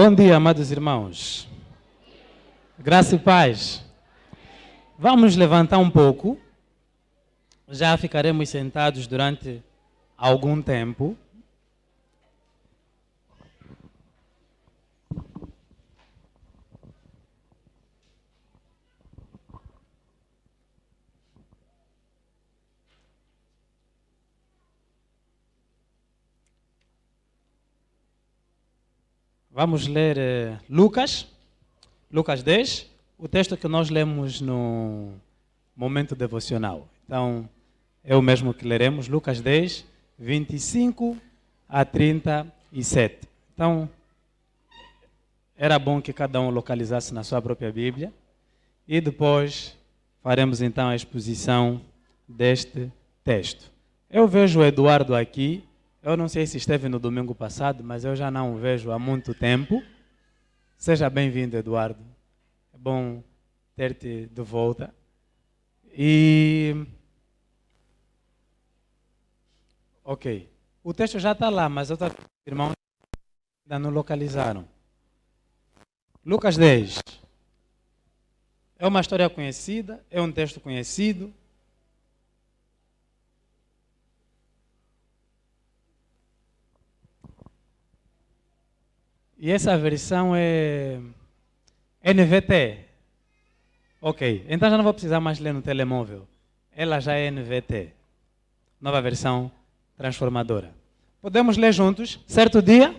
Bom dia, amados irmãos. Graça e paz. Vamos levantar um pouco. Já ficaremos sentados durante algum tempo. Vamos ler Lucas 10, o texto que nós lemos no momento devocional. Então, é o mesmo que leremos, Lucas 10, 25 a 37. Então, era bom que cada um localizasse na sua própria Bíblia. E depois faremos então a exposição deste texto. Eu vejo o Eduardo aqui. Eu não sei se esteve no domingo passado, mas eu já não o vejo há muito tempo. Seja bem-vindo, Eduardo. É bom ter-te de volta. Ok. O texto já está lá, mas outros irmãos ainda não localizaram. Lucas 10. É uma história conhecida, é um texto conhecido. E essa versão é NVT. Ok, então já não vou precisar mais ler no telemóvel. Ela já é NVT. Nova versão transformadora. Podemos ler juntos? Certo dia?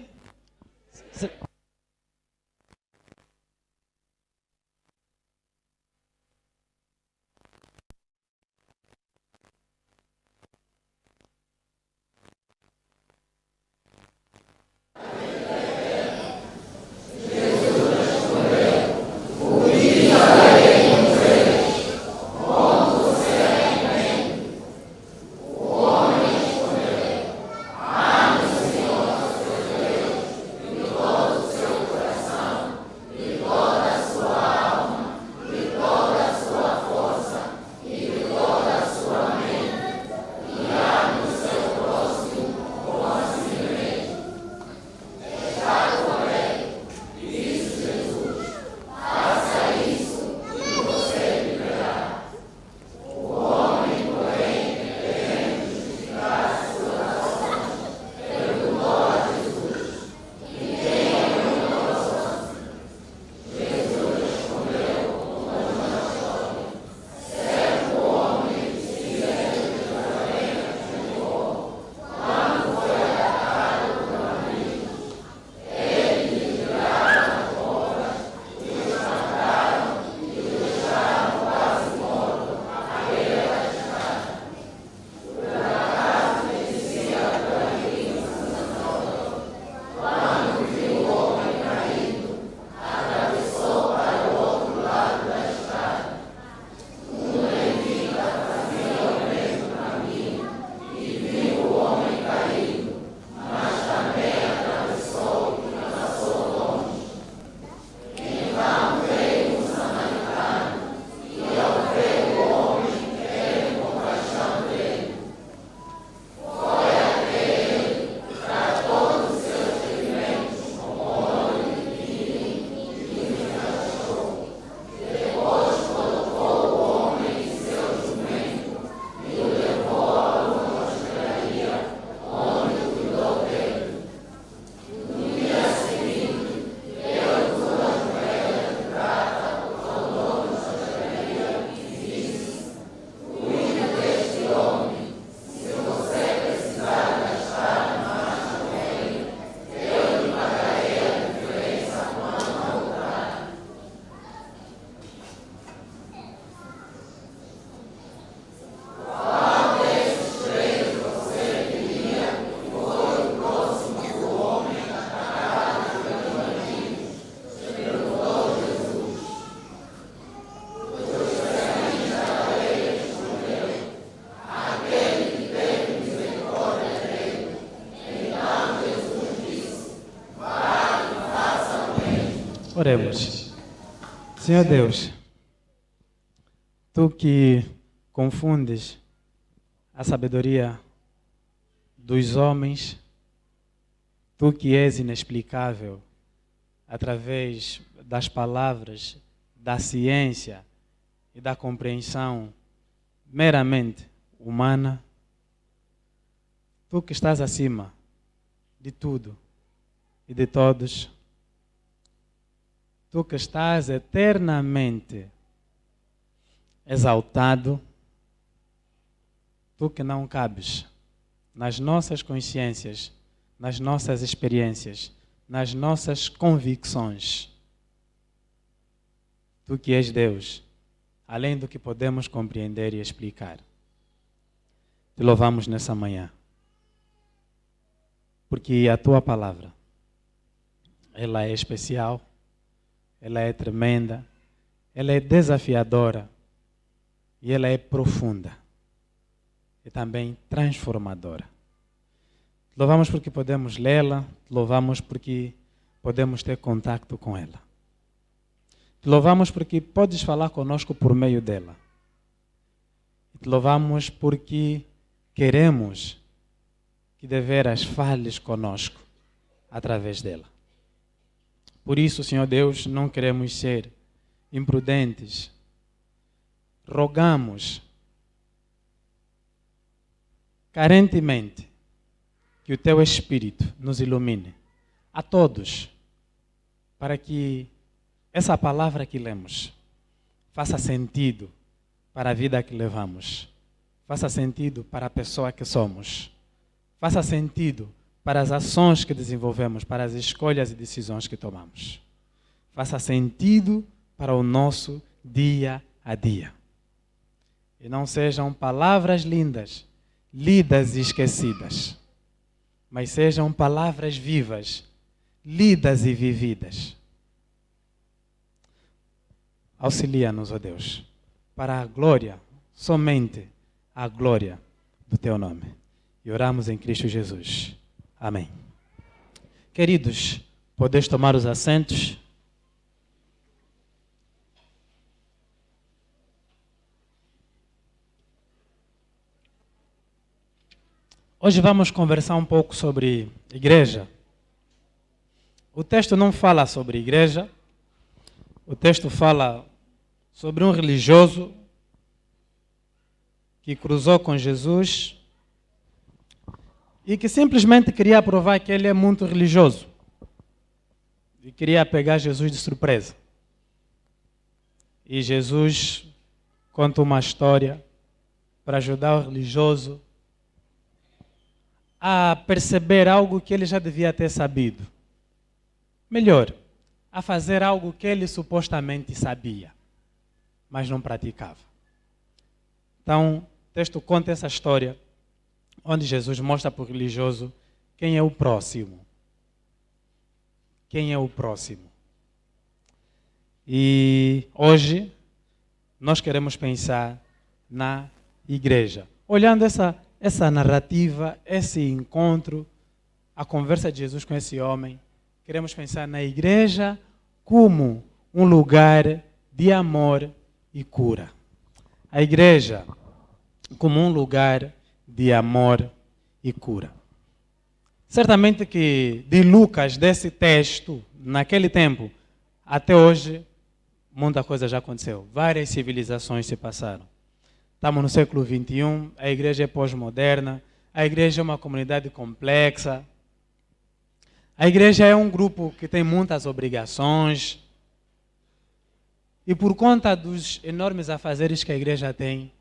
Oremos. Senhor Deus, Tu que confundes a sabedoria dos homens, Tu que és inexplicável através das palavras, da ciência e da compreensão meramente humana, tu que estás acima de tudo e de todos, tu que estás eternamente exaltado, tu que não cabes nas nossas consciências, nas nossas experiências, nas nossas convicções. Tu que és Deus, além do que podemos compreender e explicar. Te louvamos nessa manhã, porque a tua palavra, ela é especial, ela é tremenda, ela é desafiadora e ela é profunda e também transformadora. Te louvamos porque podemos lê-la, te louvamos porque podemos ter contato com ela. Te louvamos porque podes falar conosco por meio dela. Te louvamos porque queremos que deveras fales conosco através dela. Por isso, Senhor Deus, não queremos ser imprudentes. Rogamos carentemente que o Teu Espírito nos ilumine a todos, para que essa palavra que lemos faça sentido para a vida que levamos, faça sentido para a pessoa que somos, faça sentido para as ações que desenvolvemos, para as escolhas e decisões que tomamos. Faça sentido para o nosso dia a dia. E não sejam palavras lindas, lidas e esquecidas, mas sejam palavras vivas, lidas e vividas. Auxilia-nos, ó Deus, para a glória, somente a glória do Teu nome. E oramos em Cristo Jesus. Amém. Queridos, podeis tomar os assentos. Hoje vamos conversar um pouco sobre igreja. O texto não fala sobre igreja. O texto fala sobre um religioso que cruzou com Jesus e que simplesmente queria provar que ele é muito religioso e queria pegar Jesus de surpresa. E Jesus conta uma história para ajudar o religioso a perceber algo que ele já devia ter sabido. Melhor, a fazer algo que ele supostamente sabia, mas não praticava. Então, o texto conta essa história onde Jesus mostra para o religioso quem é o próximo. Quem é o próximo? E hoje nós queremos pensar na igreja. Olhando essa narrativa, esse encontro, a conversa de Jesus com esse homem, queremos pensar na igreja como um lugar de amor e cura. A igreja como um lugar de amor e cura. Certamente que de Lucas, desse texto, naquele tempo, até hoje, muita coisa já aconteceu. Várias civilizações se passaram. Estamos no século XXI, a igreja é pós-moderna, a igreja é uma comunidade complexa. A igreja é um grupo que tem muitas obrigações. E por conta dos enormes afazeres que a igreja tem,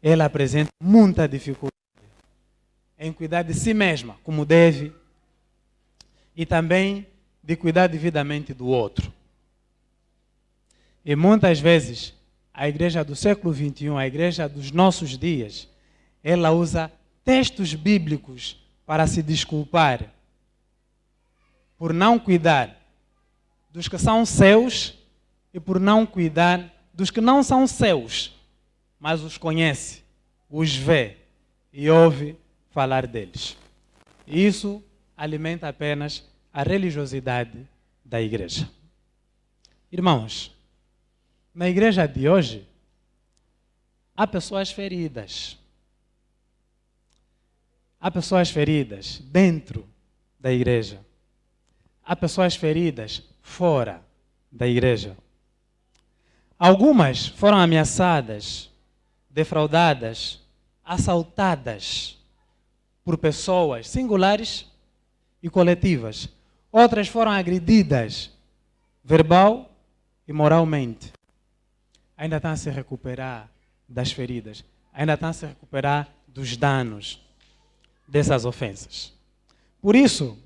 ela apresenta muita dificuldade em cuidar de si mesma, como deve, e também de cuidar devidamente do outro. E muitas vezes, a igreja do século XXI, a igreja dos nossos dias, ela usa textos bíblicos para se desculpar por não cuidar dos que são seus e por não cuidar dos que não são seus, mas os conhece, os vê e ouve falar deles. E isso alimenta apenas a religiosidade da igreja. Irmãos, na igreja de hoje, há pessoas feridas. Há pessoas feridas dentro da igreja. Há pessoas feridas fora da igreja. Algumas foram ameaçadas, defraudadas, assaltadas por pessoas singulares e coletivas. Outras foram agredidas verbal e moralmente. Ainda estão a se recuperar das feridas. Ainda estão a se recuperar dos danos dessas ofensas. Por isso,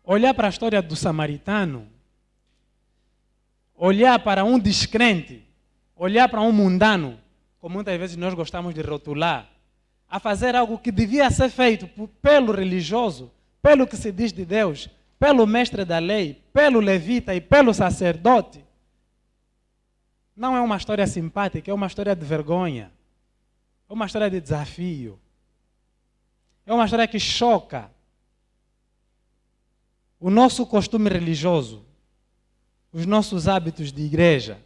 olhar para a história do samaritano, olhar para um descrente, olhar para um mundano, como muitas vezes nós gostamos de rotular, a fazer algo que devia ser feito pelo religioso, pelo que se diz de Deus, pelo mestre da lei, pelo levita e pelo sacerdote, não é uma história simpática, é uma história de vergonha, é uma história de desafio, é uma história que choca o nosso costume religioso, os nossos hábitos de igreja,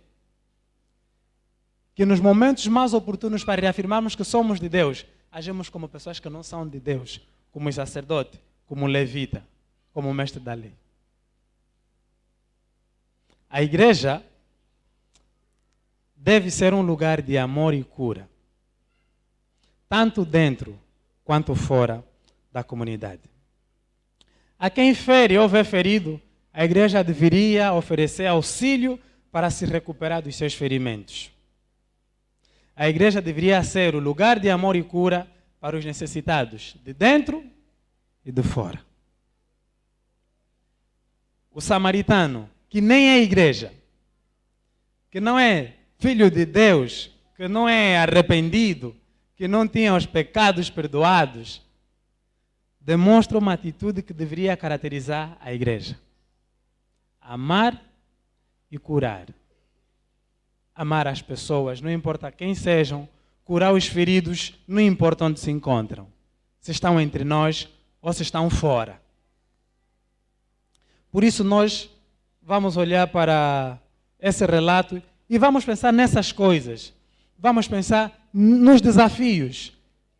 que nos momentos mais oportunos para reafirmarmos que somos de Deus, agimos como pessoas que não são de Deus, como sacerdote, como levita, como mestre da lei. A igreja deve ser um lugar de amor e cura, tanto dentro quanto fora da comunidade. A quem fere ou vê ferido, a igreja deveria oferecer auxílio para se recuperar dos seus ferimentos. A igreja deveria ser o lugar de amor e cura para os necessitados, de dentro e de fora. O samaritano, que nem é igreja, que não é filho de Deus, que não é arrependido, que não tinha os pecados perdoados, demonstra uma atitude que deveria caracterizar a igreja. Amar e curar. Amar as pessoas, não importa quem sejam, curar os feridos, não importa onde se encontram. Se estão entre nós ou se estão fora. Por isso nós vamos olhar para esse relato e vamos pensar nessas coisas. Vamos pensar nos desafios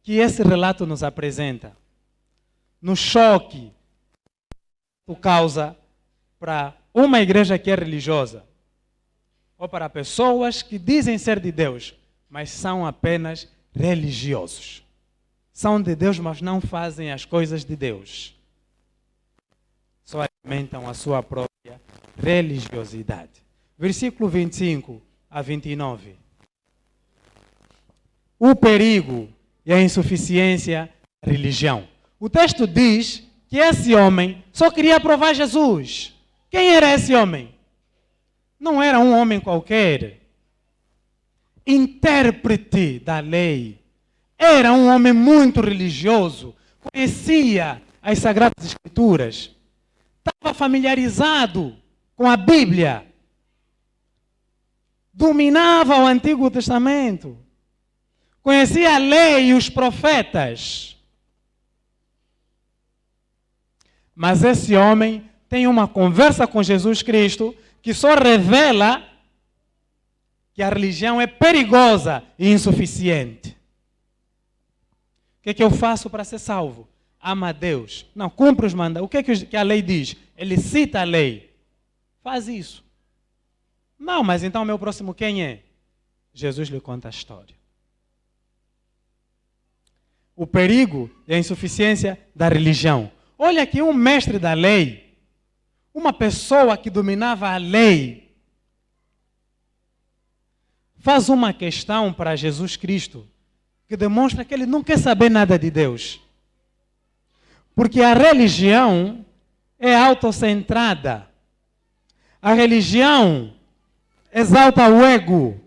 que esse relato nos apresenta. No choque que causa para uma igreja que é religiosa, ou para pessoas que dizem ser de Deus, mas são apenas religiosos. São de Deus, mas não fazem as coisas de Deus. Só alimentam a sua própria religiosidade. Versículo 25 a 29. O perigo e a insuficiência da religião. O texto diz que esse homem só queria provar Jesus. Quem era esse homem? Não era um homem qualquer. Intérprete da lei. Era um homem muito religioso. Conhecia as Sagradas Escrituras. Estava familiarizado com a Bíblia. Dominava o Antigo Testamento. Conhecia a lei e os profetas. Mas esse homem tem uma conversa com Jesus Cristo que só revela que a religião é perigosa e insuficiente. O que eu faço para ser salvo? Ama a Deus. Não, cumpre os mandatos. O que a lei diz? Ele cita a lei. Faz isso. Não, mas então o meu próximo quem é? Jesus lhe conta a história. O perigo e a insuficiência da religião. Olha aqui um mestre da lei, uma pessoa que dominava a lei, faz uma questão para Jesus Cristo que demonstra que ele não quer saber nada de Deus. Porque a religião é autocentrada. A religião exalta o ego,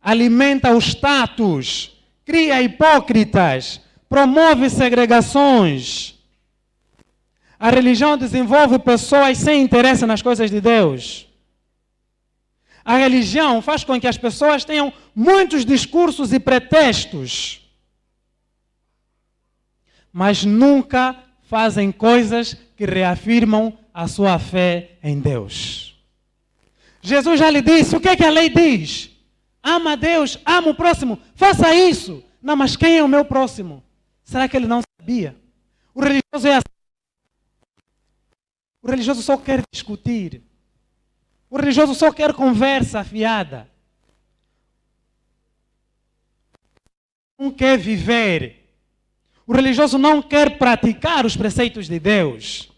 alimenta o status, cria hipócritas, promove segregações. A religião desenvolve pessoas sem interesse nas coisas de Deus. A religião faz com que as pessoas tenham muitos discursos e pretextos, mas nunca fazem coisas que reafirmam a sua fé em Deus. Jesus já lhe disse, o que é que a lei diz? Ama a Deus, ama o próximo, faça isso. Não, mas quem é o meu próximo? Será que ele não sabia? O religioso é assim. O religioso só quer discutir. O religioso só quer conversa afiada. Não quer viver. O religioso não quer praticar os preceitos de Deus.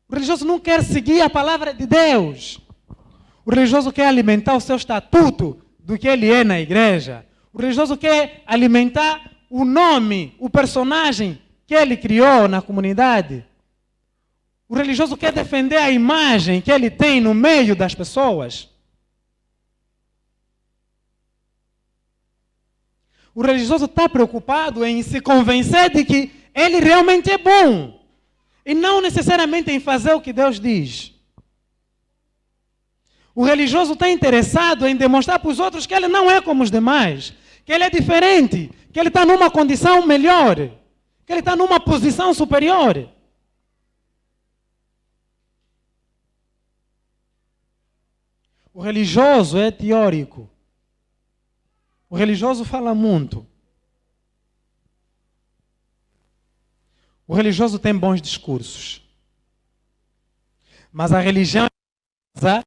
O religioso não quer seguir a palavra de Deus. O religioso quer alimentar o seu estatuto do que ele é na igreja. O religioso quer alimentar o nome, o personagem que ele criou na comunidade. O religioso quer defender a imagem que ele tem no meio das pessoas. O religioso está preocupado em se convencer de que ele realmente é bom. E não necessariamente em fazer o que Deus diz. O religioso está interessado em demonstrar para os outros que ele não é como os demais. Que ele é diferente. Que ele está numa condição melhor. Que ele está numa posição superior. O religioso é teórico. O religioso fala muito. O religioso tem bons discursos. Mas a religião é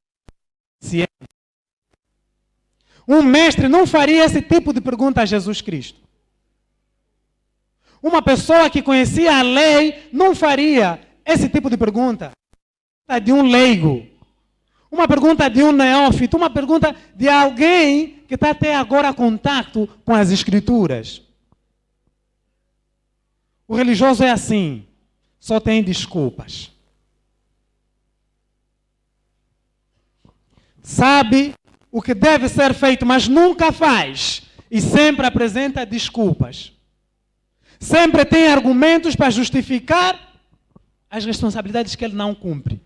ciência. Um mestre não faria esse tipo de pergunta a Jesus Cristo. Uma pessoa que conhecia a lei não faria esse tipo de pergunta. De um leigo. Uma pergunta de um neófito. Uma pergunta de alguém que está até agora em contato com as Escrituras. O religioso é assim. Só tem desculpas. Sabe o que deve ser feito, mas nunca faz. E sempre apresenta desculpas. Sempre tem argumentos para justificar as responsabilidades que ele não cumpre.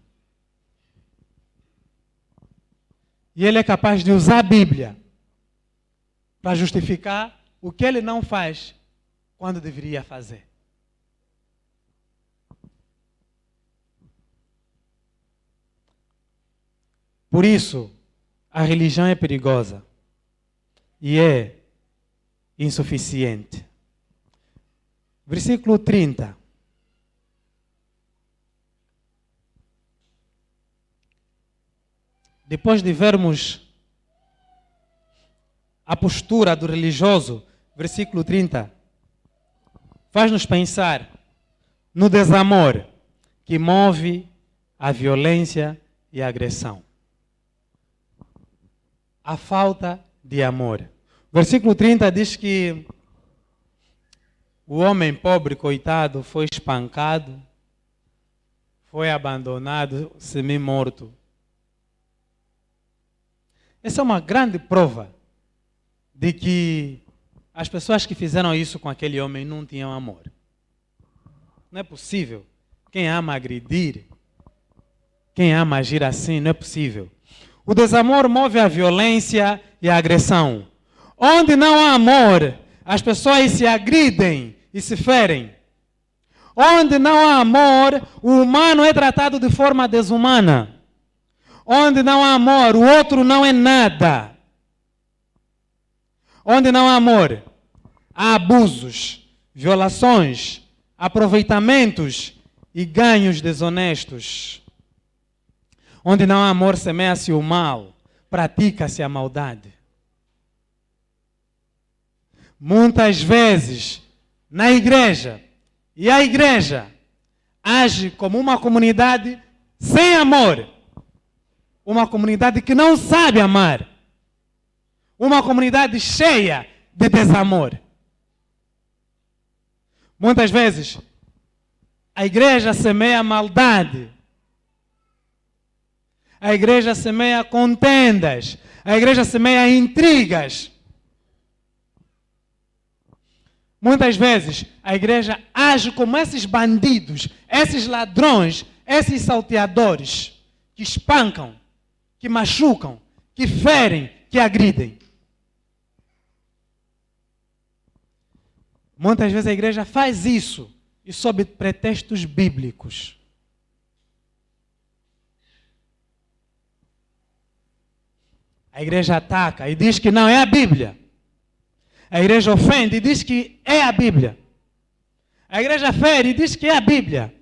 E ele é capaz de usar a Bíblia para justificar o que ele não faz quando deveria fazer. Por isso, a religião é perigosa e é insuficiente. Versículo 30. Depois de vermos a postura do religioso, versículo 30, faz-nos pensar no desamor que move a violência e a agressão. A falta de amor. Versículo 30 diz que o homem pobre, coitado, foi espancado, foi abandonado, semi-morto. Essa é uma grande prova de que as pessoas que fizeram isso com aquele homem não tinham amor. Não é possível. Quem ama agredir, quem ama agir assim, não é possível. O desamor move a violência e a agressão. Onde não há amor, as pessoas se agridem e se ferem. Onde não há amor, o humano é tratado de forma desumana. Onde não há amor, o outro não é nada. Onde não há amor, há abusos, violações, aproveitamentos e ganhos desonestos. Onde não há amor, semeia-se o mal, pratica-se a maldade. Muitas vezes, na igreja, e a igreja age como uma comunidade sem amor. Uma comunidade que não sabe amar. Uma comunidade cheia de desamor. Muitas vezes, a igreja semeia maldade. A igreja semeia contendas. A igreja semeia intrigas. Muitas vezes, a igreja age como esses bandidos, esses ladrões, esses salteadores que espancam, que machucam, que ferem, que agridem. Muitas vezes a igreja faz isso e sob pretextos bíblicos. A igreja ataca e diz que não é a Bíblia. A igreja ofende e diz que é a Bíblia. A igreja fere e diz que é a Bíblia.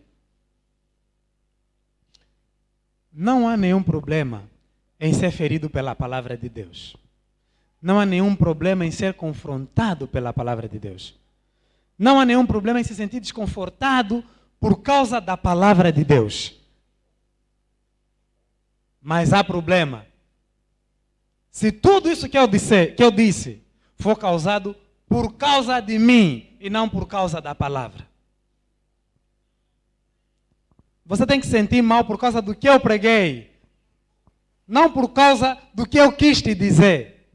não há nenhum problema em ser ferido pela palavra de Deus. Não há nenhum problema em ser confrontado pela palavra de Deus. Não há nenhum problema em se sentir desconfortado por causa da palavra de Deus. Mas há problema se tudo isso que eu disse for causado por causa de mim e não por causa da palavra. Você tem que se sentir mal por causa do que eu preguei, não por causa do que eu quis te dizer.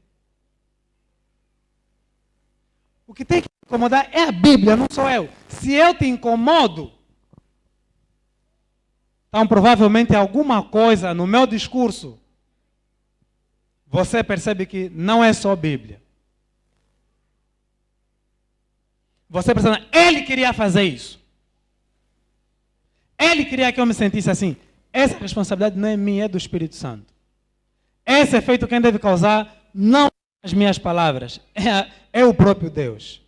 O que tem que te incomodar é a Bíblia, não sou eu. Se eu te incomodo, então provavelmente alguma coisa no meu discurso você percebe que não é só Bíblia. Você percebe, ele queria fazer isso. Ele queria que eu me sentisse assim. Essa responsabilidade não é minha, é do Espírito Santo. Esse efeito quem deve causar não as minhas palavras, é o próprio Deus.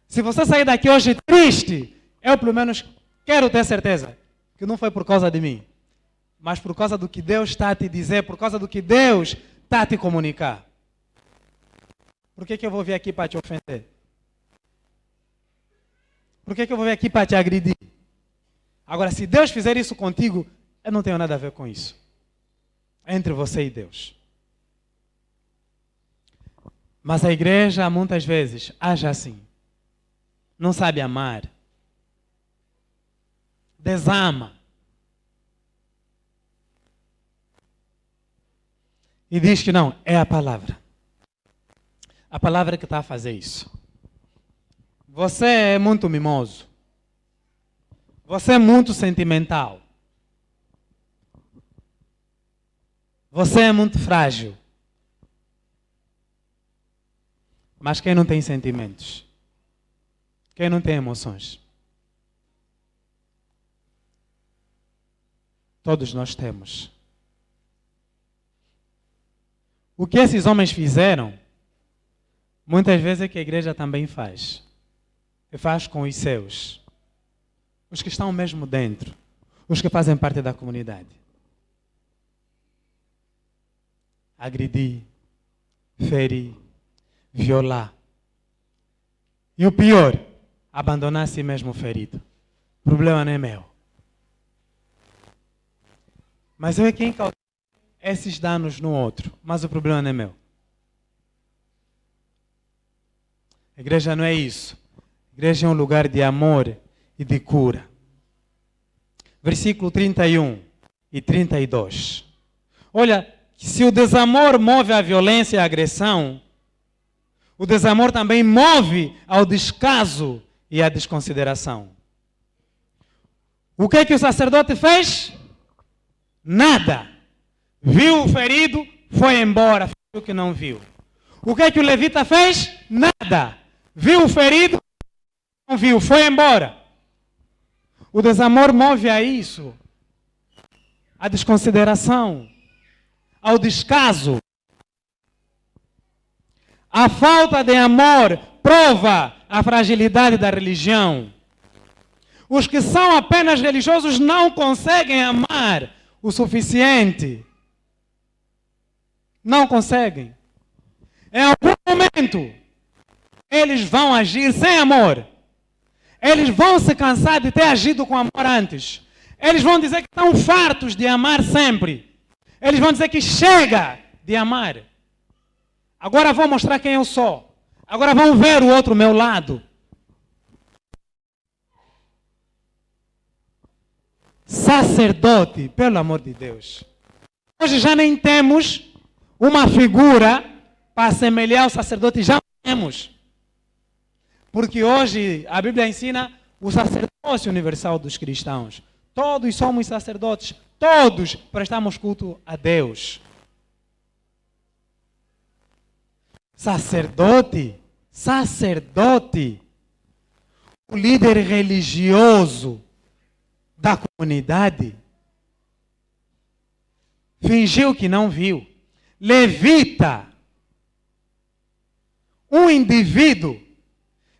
Se você sair daqui hoje triste, eu pelo menos quero ter certeza que não foi por causa de mim, mas por causa do que Deus está a te dizer, por causa do que Deus está a te comunicar. Por que eu vou vir aqui para te ofender? Por que eu vou vir aqui para te agredir? Agora, se Deus fizer isso contigo, eu não tenho nada a ver com isso. É entre você e Deus. Mas a igreja, muitas vezes, age assim. Não sabe amar. Desama. E diz que não, é a palavra. A palavra que está a fazer isso. Você é muito mimoso. Você é muito sentimental. Você é muito frágil. Mas quem não tem sentimentos? Quem não tem emoções? Todos nós temos. O que esses homens fizeram, muitas vezes é que a igreja também faz. E faz com os seus. Os que estão mesmo dentro. Os que fazem parte da comunidade. Agredir, ferir, violar. E o pior, abandonar a si mesmo ferido. O problema não é meu. Mas eu é quem causa esses danos no outro. Mas o problema não é meu. A igreja não é isso. A igreja é um lugar de amor e de cura. Versículo 31 e 32. Olha, se o desamor move a violência e a agressão, o desamor também move ao descaso e à desconsideração. O que é que o sacerdote fez? Nada. Viu o ferido, foi embora, fingiu que não viu. O que é que o levita fez? Nada. Viu o ferido, não viu, foi embora. O desamor move a isso, à desconsideração, ao descaso. A falta de amor prova a fragilidade da religião. Os que são apenas religiosos não conseguem amar o suficiente. Não conseguem. Em algum momento, eles vão agir sem amor. Eles vão se cansar de ter agido com amor antes. Eles vão dizer que estão fartos de amar sempre. Eles vão dizer que chega de amar. Agora vou mostrar quem eu sou. Agora vão ver o outro meu lado. Sacerdote, pelo amor de Deus. Hoje já nem temos uma figura para assemelhar ao sacerdote. Já não temos. Porque hoje a Bíblia ensina o sacerdócio universal dos cristãos. Todos somos sacerdotes. Todos prestamos culto a Deus. Sacerdote, o líder religioso da comunidade, fingiu que não viu. Levita, um indivíduo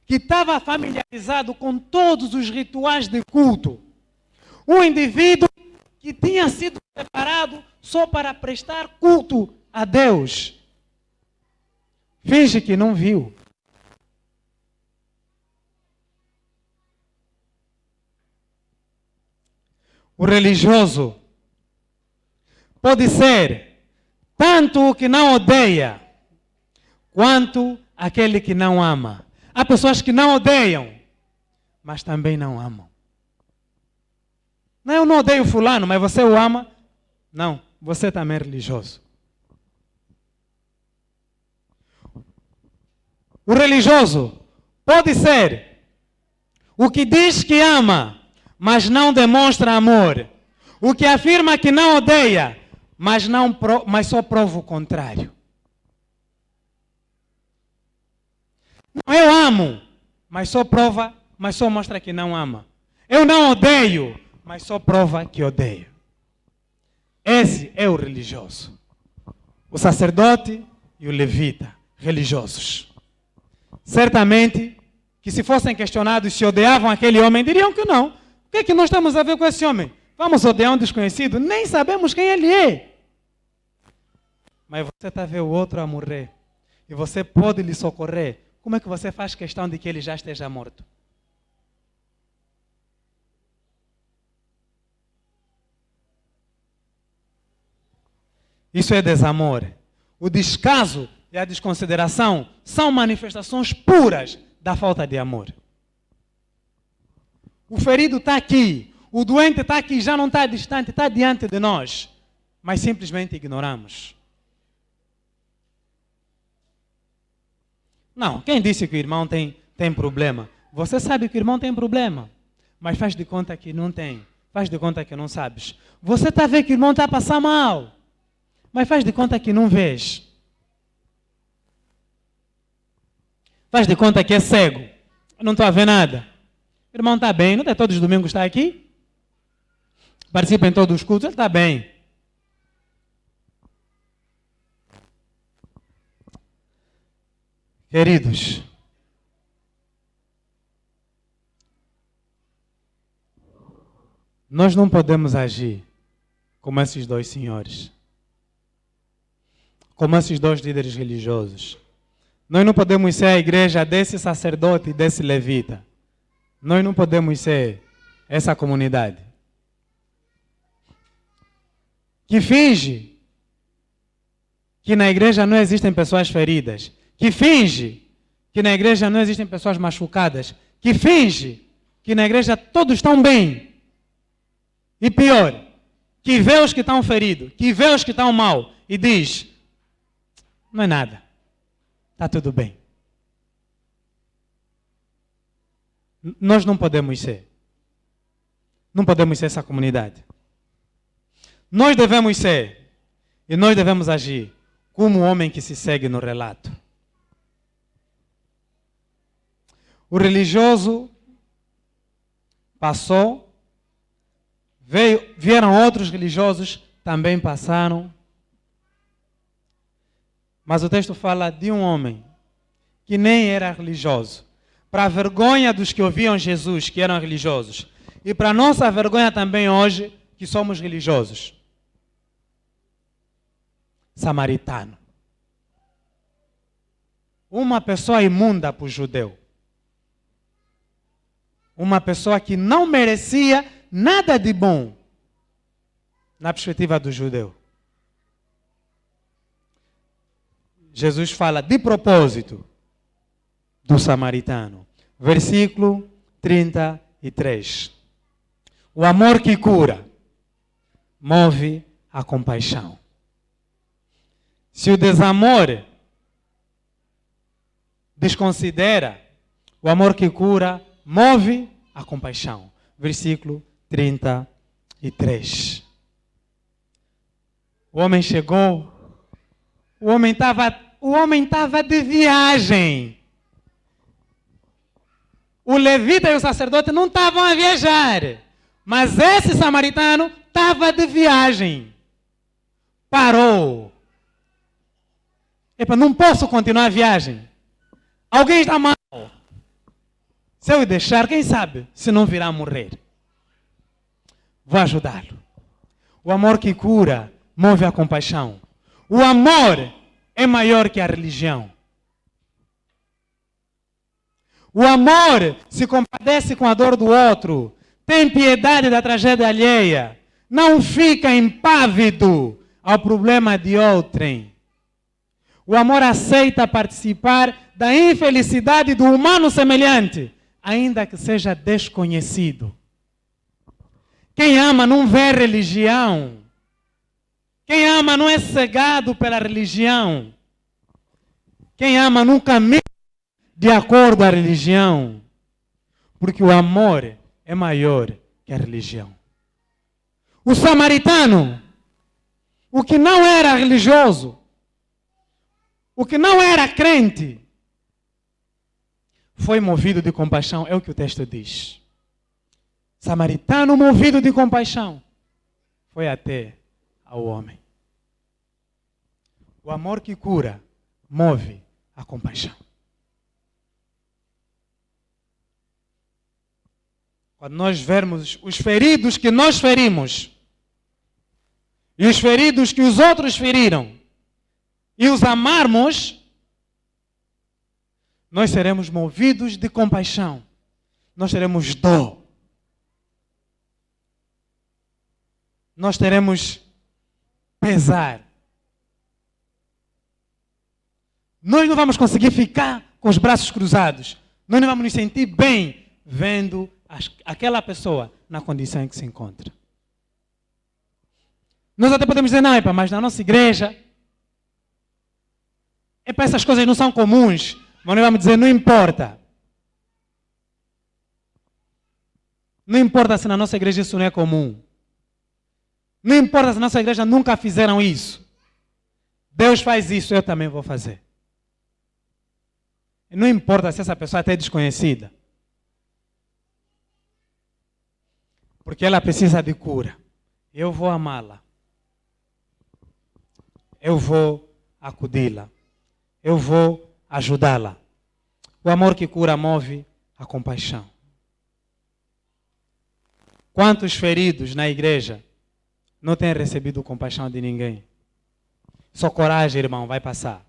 que estava familiarizado com todos os rituais de culto, um indivíduo que tinha sido preparado só para prestar culto a Deus. Finge que não viu. O religioso pode ser tanto o que não odeia, quanto aquele que não ama. Há pessoas que não odeiam, mas também não amam. Não, eu não odeio fulano, mas você o ama? Não, você também é religioso. O religioso pode ser o que diz que ama, mas não demonstra amor. O que afirma que não odeia, mas só prova o contrário. Eu amo, mas só mostra que não ama. Eu não odeio, mas só prova que odeia. Esse é o religioso. O sacerdote e o levita, religiosos. Certamente que se fossem questionados se odiavam aquele homem, diriam que não. O que é que nós temos a ver com esse homem? Vamos odiar um desconhecido? Nem sabemos quem ele é. Mas você está a ver o outro a morrer. E você pode lhe socorrer. Como é que você faz questão de que ele já esteja morto? Isso é desamor. O descaso e a desconsideração são manifestações puras da falta de amor. O ferido está aqui, o doente está aqui, já não está distante, está diante de nós, mas simplesmente ignoramos. Não, quem disse que o irmão tem problema? Você sabe que o irmão tem problema, mas faz de conta que não tem, faz de conta que não sabes. Você está a ver que o irmão está a passar mal, mas faz de conta que não vês. Faz de conta que é cego. Eu não estou a ver nada. O irmão está bem, não é todos os domingos está aqui? Participa em todos os cultos, ele está bem. Queridos, nós não podemos agir como esses dois senhores, como esses dois líderes religiosos. Nós não podemos ser a igreja desse sacerdote e desse levita. Nós não podemos ser essa comunidade que finge que na igreja não existem pessoas feridas, que finge que na igreja não existem pessoas machucadas, que finge que na igreja todos estão bem. E pior, que vê os que estão feridos, que vê os que estão mal e diz, não é nada, está tudo bem. Nós não podemos ser. Não podemos ser essa comunidade. Nós devemos ser e nós devemos agir como o homem que se segue no relato. O religioso passou, vieram outros religiosos, também passaram. Mas o texto fala de um homem que nem era religioso. Para a vergonha dos que ouviam Jesus, que eram religiosos. E para a nossa vergonha também hoje, que somos religiosos. Samaritano. Uma pessoa imunda para o judeu. Uma pessoa que não merecia nada de bom na perspectiva do judeu. Jesus fala de propósito do samaritano. Versículo 33. O amor que cura move a compaixão. Se o desamor desconsidera, o amor que cura move a compaixão. Versículo 33. O homem chegou, o homem estava de viagem. O levita e o sacerdote não estavam a viajar, mas esse samaritano estava de viagem. Parou. Epa, não posso continuar a viagem. Alguém está mal. Se eu deixar, quem sabe, se não virá a morrer. Vou ajudá-lo. O amor que cura move a compaixão. O amor é maior que a religião. O amor se compadece com a dor do outro, tem piedade da tragédia alheia, não fica impávido ao problema de outrem. O amor aceita participar da infelicidade do humano semelhante, ainda que seja desconhecido. Quem ama não vê religião. Quem ama não é cegado pela religião. Quem ama não caminha de acordo à religião. Porque o amor é maior que a religião. O samaritano, o que não era religioso, o que não era crente, foi movido de compaixão, é o que o texto diz. Samaritano movido de compaixão, foi até ao homem. O amor que cura move a compaixão. Quando nós vermos os feridos que nós ferimos e os feridos que os outros feriram e os amarmos, nós seremos movidos de compaixão. Nós teremos dor. Nós teremos pesar. Nós não vamos conseguir ficar com os braços cruzados. Nós não vamos nos sentir bem vendo aquela pessoa na condição em que se encontra. Nós até podemos dizer, não, mas na nossa igreja, essas coisas não são comuns. Mas nós vamos dizer, não importa. Não importa se na nossa igreja isso não é comum. Não importa se na nossa igreja nunca fizeram isso. Deus faz isso, eu também vou fazer. E não importa se essa pessoa é até desconhecida. Porque ela precisa de cura. Eu vou amá-la. Eu vou acudi-la. Eu vou ajudá-la. O amor que cura move a compaixão. Quantos feridos na igreja não têm recebido compaixão de ninguém? Só coragem, irmão, vai passar.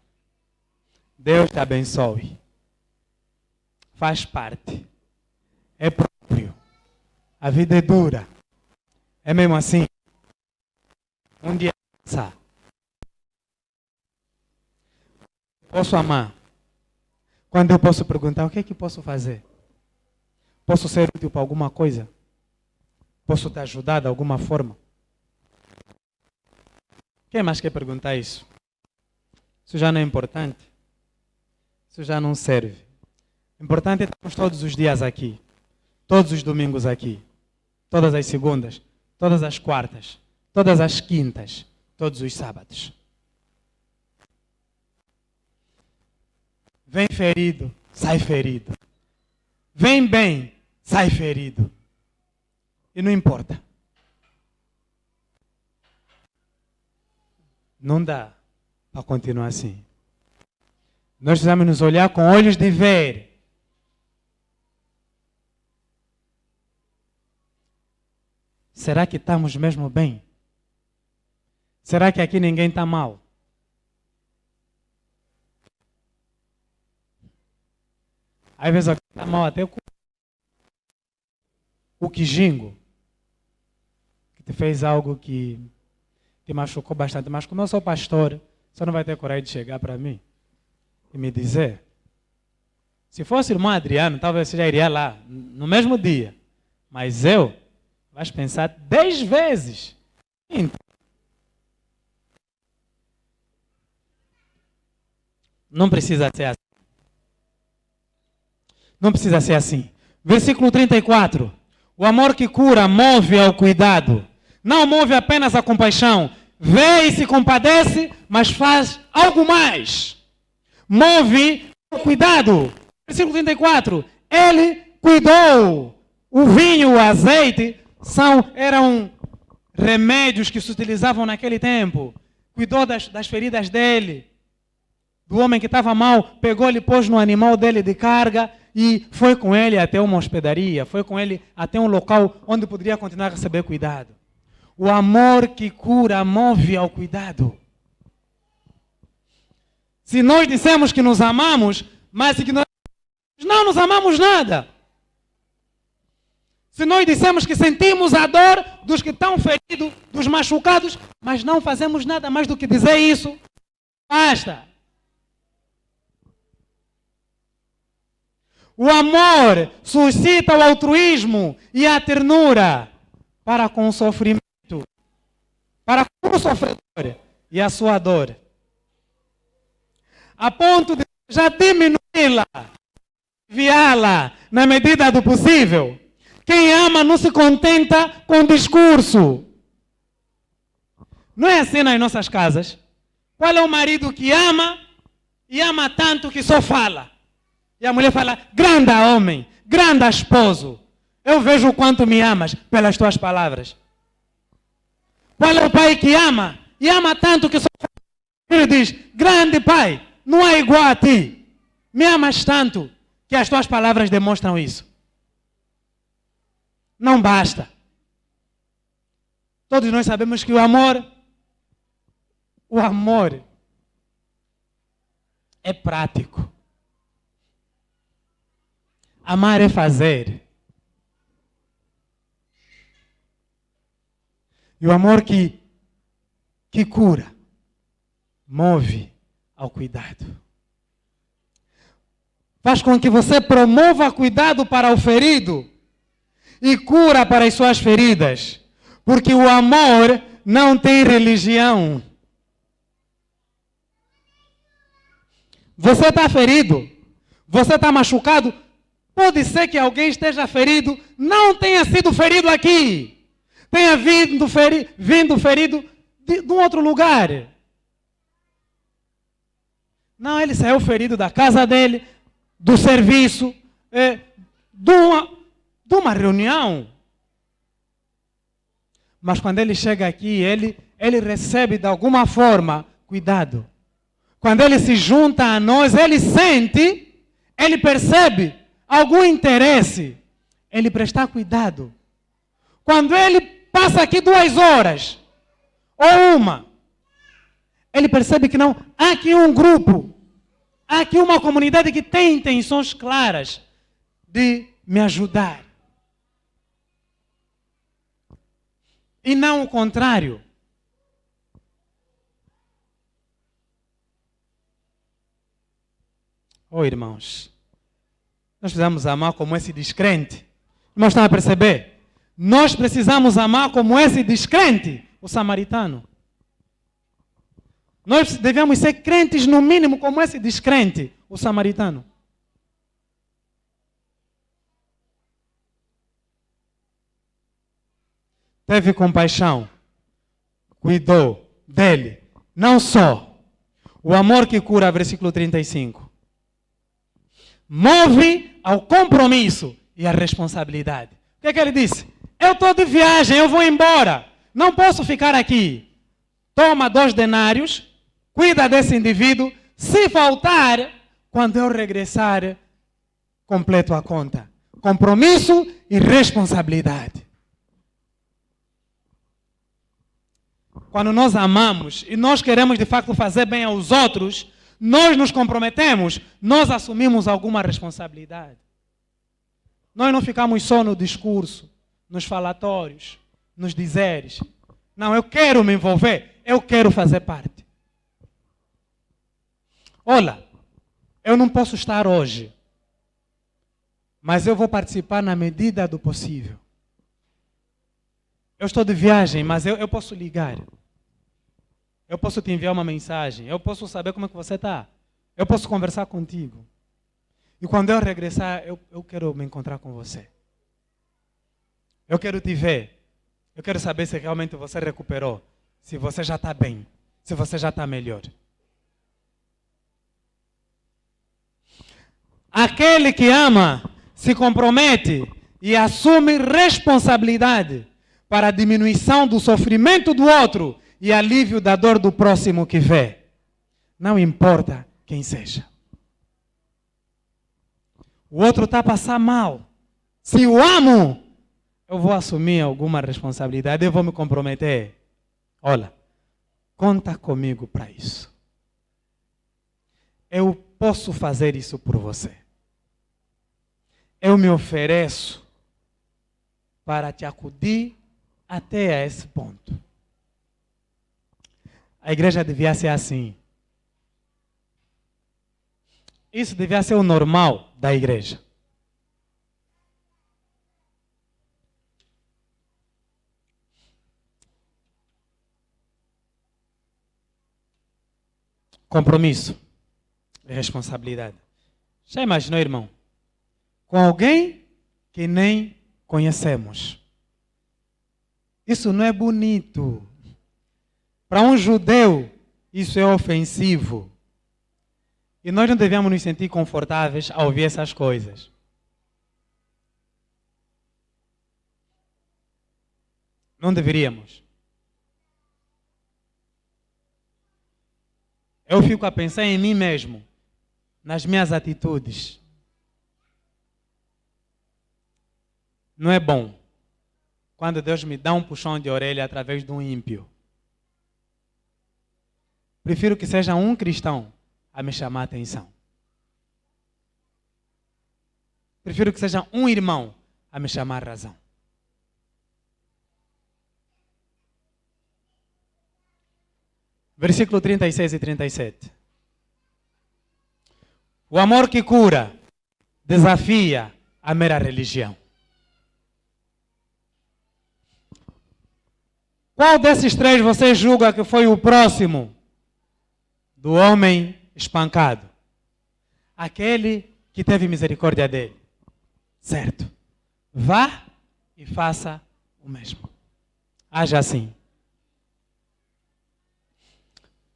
Deus te abençoe. Faz parte. É próprio. A vida é dura. É mesmo assim. Um dia vai passar. Posso amar? Quando eu posso perguntar, o que é que posso fazer? Posso ser útil para alguma coisa? Posso te ajudar de alguma forma? Quem mais quer perguntar isso? Isso já não é importante. Isso já não serve. O importante é estarmos todos os dias aqui. Todos os domingos aqui. Todas as segundas. Todas as quartas. Todas as quintas. Todos os sábados. Vem ferido, sai ferido. Vem bem, sai ferido. E não importa. Não dá para continuar assim. Nós precisamos nos olhar com olhos de ver. Será que estamos mesmo bem? Será que aqui ninguém está mal? Às vezes alguém está mal até o quijingo, que te fez algo que te machucou bastante. Mas como eu sou pastor, você não vai ter coragem de chegar para mim e me dizer. Se fosse o irmão Adriano, talvez você já iria lá no mesmo dia. Mas eu, vais pensar 10 vezes. Não precisa ser assim. Não precisa ser assim. Versículo 34. O amor que cura move ao cuidado. Não move apenas a compaixão. Vê e se compadece, mas faz algo mais. Move ao cuidado. Versículo 34. Ele cuidou. O vinho, o azeite, eram remédios que se utilizavam naquele tempo. Cuidou das feridas dele. Do homem que estava mal, pegou-lhe, pôs no animal dele de carga e foi com ele até uma hospedaria, foi com ele até um local onde poderia continuar a receber cuidado. O amor que cura move ao cuidado. Se nós dissemos que nos amamos, mas que nós não nos amamos nada. Se nós dissemos que sentimos a dor dos que estão feridos, dos machucados, mas não fazemos nada mais do que dizer isso, basta. O amor suscita o altruísmo e a ternura para com o sofrimento, para com o sofredor e a sua dor, a ponto de já diminuí-la, aliviá-la na medida do possível. Quem ama não se contenta com discurso. Não é assim nas nossas casas? Qual é o marido que ama e ama tanto que só fala? E a mulher fala, grande homem, grande esposo. Eu vejo o quanto me amas pelas tuas palavras. Qual é o pai que ama e ama tanto que só fala? Ele diz, grande pai, não é igual a ti. Me amas tanto que as tuas palavras demonstram isso. Não basta. Todos nós sabemos que o amor é prático. Amar é fazer. E o amor que cura, move ao cuidado. Faz com que você promova cuidado para o ferido e cura para as suas feridas. Porque o amor não tem religião. Você está ferido, você está machucado. Pode ser que alguém esteja ferido, não tenha sido ferido aqui. Tenha vindo ferido de um outro lugar. Não, ele saiu ferido da casa dele, do serviço, de uma reunião. Mas quando ele chega aqui, ele recebe de alguma forma cuidado. Quando ele se junta a nós, ele sente, ele percebe algum interesse. Ele presta cuidado. Quando ele passa aqui 2 horas, ou uma, ele percebe que não, há aqui um grupo, há aqui uma comunidade que tem intenções claras de me ajudar. E não o contrário. Oh, irmãos, nós precisamos amar como esse descrente. Irmãos, estão a perceber? Nós precisamos amar como esse descrente, o samaritano. Nós devemos ser crentes no mínimo como esse descrente, o samaritano. Teve compaixão, cuidou dele. Não só o amor que cura, versículo 35. Move ao compromisso e à responsabilidade. O que é que ele disse? Eu estou de viagem, eu vou embora. Não posso ficar aqui. Toma 2 denários, cuida desse indivíduo. Se faltar, quando eu regressar, completo a conta. Compromisso e responsabilidade. Quando nós amamos e nós queremos de facto fazer bem aos outros, nós nos comprometemos, nós assumimos alguma responsabilidade. Nós não ficamos só no discurso, nos falatórios, nos dizeres. Não, eu quero me envolver, eu quero fazer parte. Olha, eu não posso estar hoje, mas eu vou participar na medida do possível. Eu estou de viagem, mas eu posso ligar. Eu posso te enviar uma mensagem. Eu posso saber como é que você está. Eu posso conversar contigo. E quando eu regressar, eu quero me encontrar com você. Eu quero te ver. Eu quero saber se realmente você recuperou. Se você já está bem. Se você já está melhor. Aquele que ama se compromete e assume responsabilidade para a diminuição do sofrimento do outro e alívio da dor do próximo que vê. Não importa quem seja. O outro está a passar mal. Se o amo, eu vou assumir alguma responsabilidade, eu vou me comprometer. Olha, conta comigo para isso. Eu posso fazer isso por você. Eu me ofereço para te acudir até a esse ponto. A igreja devia ser assim. Isso devia ser o normal da igreja. Compromisso e responsabilidade. Já imaginou, irmão? Com alguém que nem conhecemos. Isso não é bonito. Para um judeu, isso é ofensivo. E nós não devemos nos sentir confortáveis ao ouvir essas coisas. Não deveríamos. Eu fico a pensar em mim mesmo, nas minhas atitudes. Não é bom quando Deus me dá um puxão de orelha através de um ímpio. Prefiro que seja um cristão a me chamar a atenção. Prefiro que seja um irmão a me chamar a razão. Versículo 36 e 37. O amor que cura desafia a mera religião. Qual desses três você julga que foi o próximo do homem espancado? Aquele que teve misericórdia dele. Certo. Vá e faça o mesmo. Haja assim.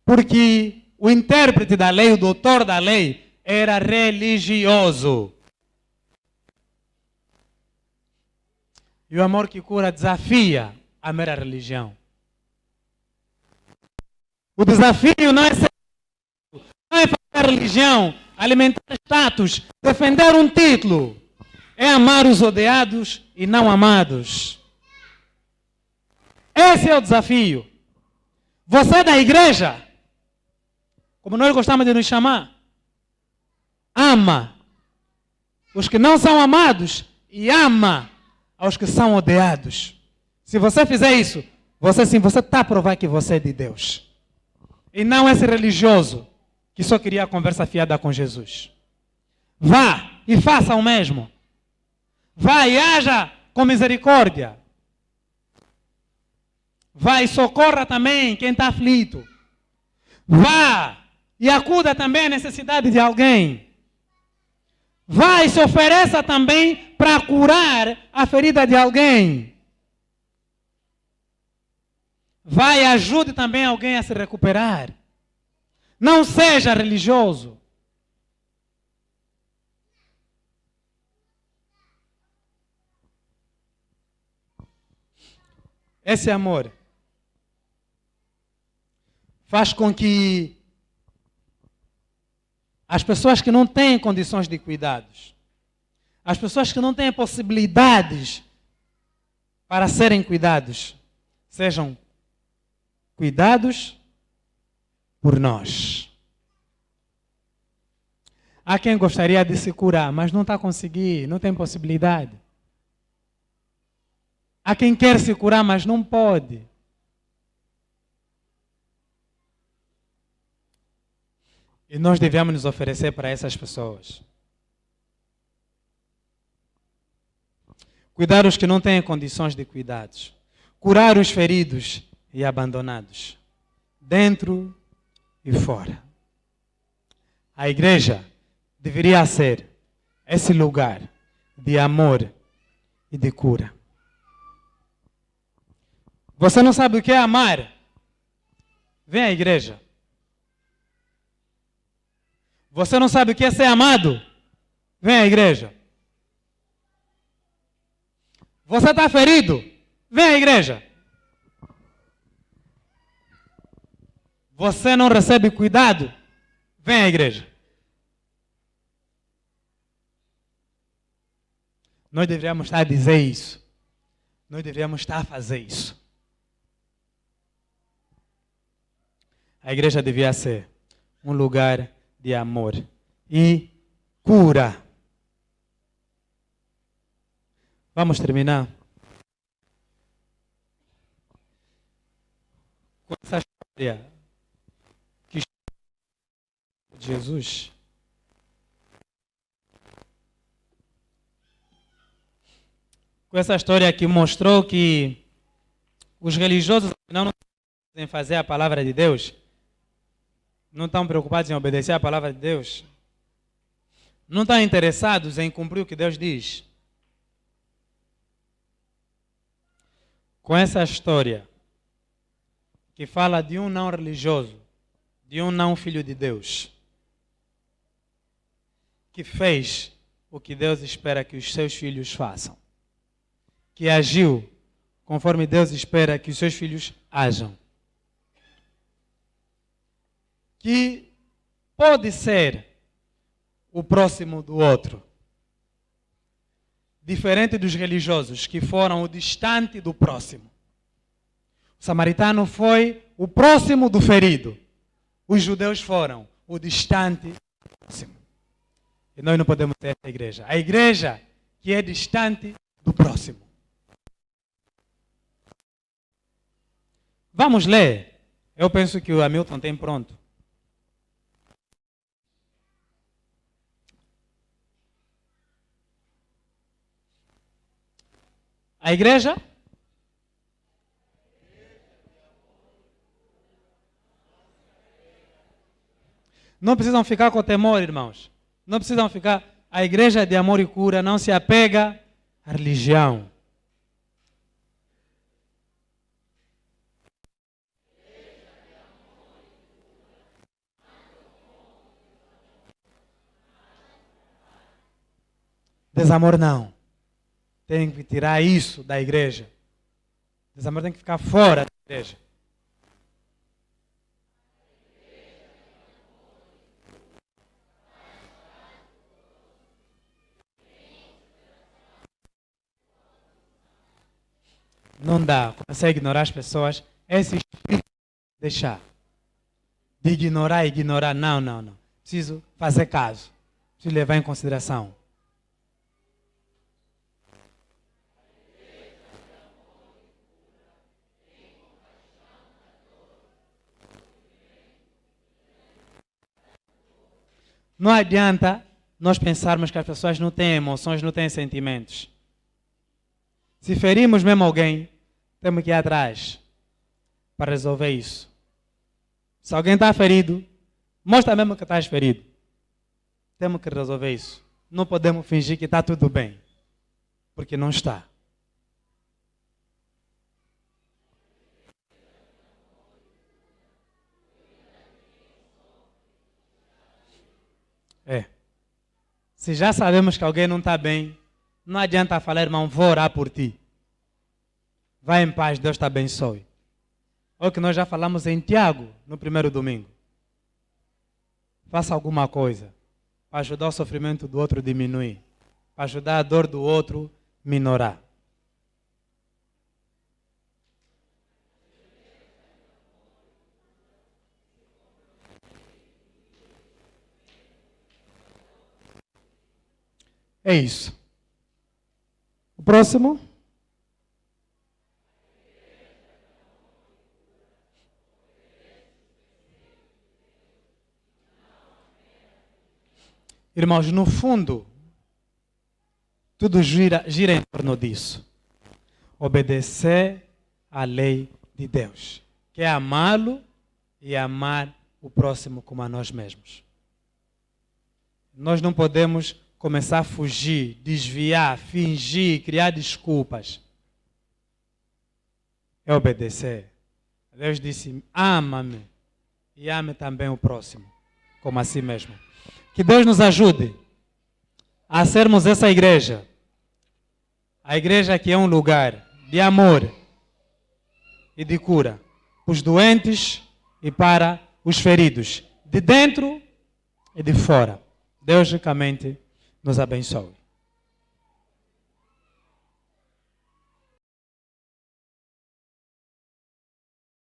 Porque o intérprete da lei, o doutor da lei, era religioso. E o amor que cura desafia a mera religião. O desafio não é fazer a religião, alimentar status, defender um título. É amar os odiados e não amados. Esse é o desafio. Você é da igreja, como nós gostamos de nos chamar, ama os que não são amados e ama aos que são odiados. Se você fizer isso, você está a provar que você é de Deus. E não esse religioso que só queria a conversa fiada com Jesus. Vá e faça o mesmo. Vá e haja com misericórdia. Vá e socorra também quem está aflito. Vá e acuda também a necessidade de alguém. Vá e se ofereça também para curar a ferida de alguém. Vá e ajude também alguém a se recuperar. Não seja religioso. Esse amor faz com que as pessoas que não têm condições de cuidados, as pessoas que não têm possibilidades para serem cuidados, sejam cuidados por nós. Há quem gostaria de se curar, mas não está conseguindo, não tem possibilidade. Há quem quer se curar, mas não pode. E nós devemos nos oferecer para essas pessoas. Cuidar os que não têm condições de cuidados. Curar os feridos e abandonados. Dentro e fora. A igreja deveria ser esse lugar de amor e de cura. Você não sabe o que é amar? Vem à igreja. Você não sabe o que é ser amado? Vem à igreja. Você está ferido? Vem à igreja. Você não recebe cuidado? Vem à igreja. Nós deveríamos estar a dizer isso. nós deveríamos estar a fazer isso. A igreja devia ser um lugar de amor e cura. Vamos terminar com essa história que Jesus com essa história que mostrou que os religiosos não em fazer a palavra de Deus, não estão preocupados em obedecer a palavra de Deus, não estão interessados em cumprir o que Deus diz. Com essa história que fala de um não religioso, de um não filho de Deus, que fez o que Deus espera que os seus filhos façam, que agiu conforme Deus espera que os seus filhos ajam, que pode ser o próximo do outro, diferente dos religiosos que foram o distante do próximo. O samaritano foi o próximo do ferido. Os judeus foram o distante do próximo. E nós não podemos ter essa igreja. A igreja que é distante do próximo. Vamos ler. Eu penso que o Hamilton tem pronto. A igreja não precisam ficar com temor, irmãos. Não precisam ficar. A igreja de amor e cura não se apega à religião. Desamor não. Tem que tirar isso da igreja. Desamor tem que ficar fora da igreja. Não dá. Começar a ignorar as pessoas. Esse espírito deixar. De ignorar. Não. Preciso fazer caso. Preciso levar em consideração. Não adianta nós pensarmos que as pessoas não têm emoções, não têm sentimentos. Se ferimos mesmo alguém, temos que ir atrás para resolver isso. Se alguém está ferido, mostra mesmo que estás ferido. Temos que resolver isso. Não podemos fingir que está tudo bem, porque não está. Se já sabemos que alguém não está bem, não adianta falar, irmão, vou orar por ti. Vai em paz, Deus te abençoe. É o que nós já falamos em Tiago, no primeiro domingo. Faça alguma coisa para ajudar o sofrimento do outro a diminuir, para ajudar a dor do outro a minorar. É isso. O próximo. Irmãos, no fundo, tudo gira em torno disso. Obedecer à lei de Deus, que é amá-lo e amar o próximo como a nós mesmos. Nós não podemos começar a fugir, desviar, fingir, criar desculpas. É obedecer. Deus disse, ama-me e ame também o próximo, como a si mesmo. Que Deus nos ajude a sermos essa igreja. A igreja que é um lugar de amor e de cura para os doentes e para os feridos, de dentro e de fora. Deus ricamente nos abençoe.